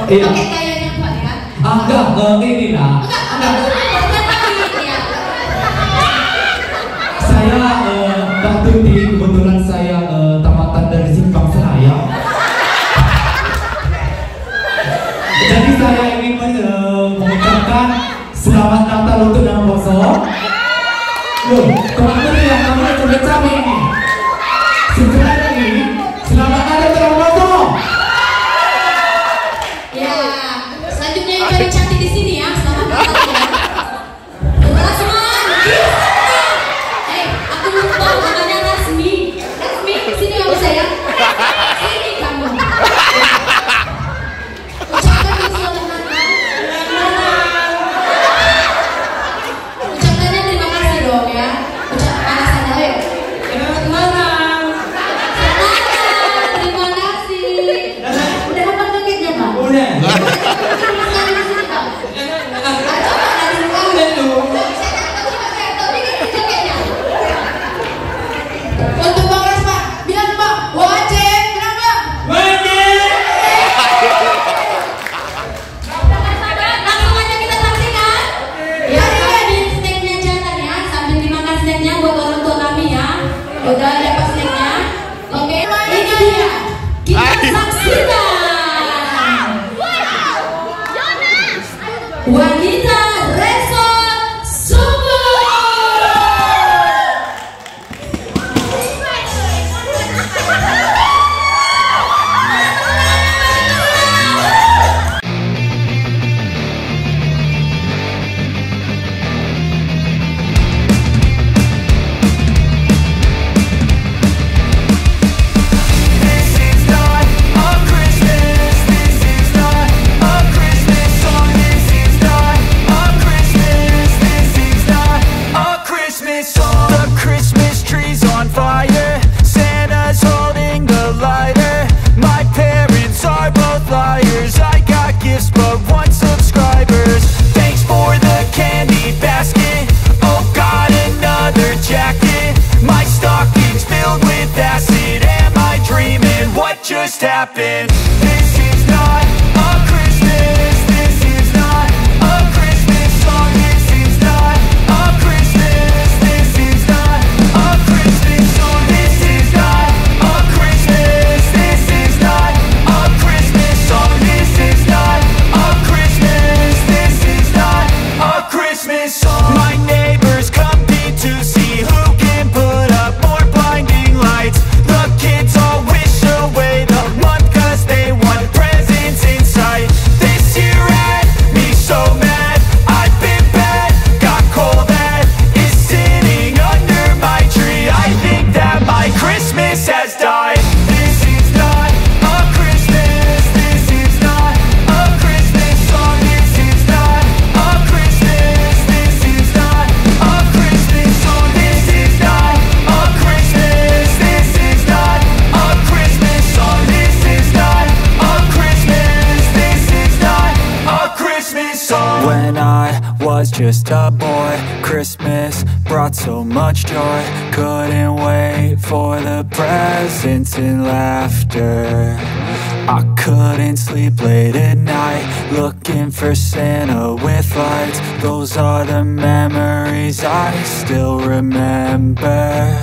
Iya. Oke, kayaknya Pak ya. Enggak, ini lah. Saya waktu di kebetulan saya tamatan dari Simpang Seraya. Jadi saya ingin mengucapkan selamat Natal untuk Nang Boso. Loh, kemana ya kamu cabai ini? Sebenarnya ini selamat Natal untuk Nang Boso. Ya, selanjutnya yang paling cantik di sini ya, selamat Natal ya. Setelah semua, aku lupa namanya Rasmi. Rasmi, sini kamu saya. Sini kamu. Ucapkan selamat Natal. Ucapkannya terima kasih dong ya. Ucapkan sana, ayo. Selamat. Terima kasih. Udah dapat paketnya Pak? Udah. Untuk Bang Rasma, bilang Pak, wajib, bilang Bang. Langsung aja kita saksikan. Ya, di snacknya jangan ya, sambil dimakan snacknya buat orang tua kami ya. Udah dapat snacknya. Oke, ini dia. Kita saksikan. Wanita Resort Sumbul. Just happened. This is not a Christmas. This is not a Christmas song. This is not a Christmas. This is not a Christmas song. This is not a Christmas. This is not a Christmas song. This is not a Christmas. This is not a Christmas song. My neighbors compete to see who can put up more blinding lights. The kids all wish away the month 'cause they want presents in sight. This year had me so mad, I've been bad, got coal that is sitting under my tree. I think that my Christmas has died. This is not a Christmas. This is not a Christmas song. This is not a Christmas. This is not a Christmas song. This is not a Christmas. This is not a Christmas song. This is not a Christmas. This is not a Christmas song. When I was just a boy, Christmas brought so much joy. Couldn't wait for the presents and laughter. I couldn't sleep late at night, looking for Santa with lights. Those are the memories I still remember.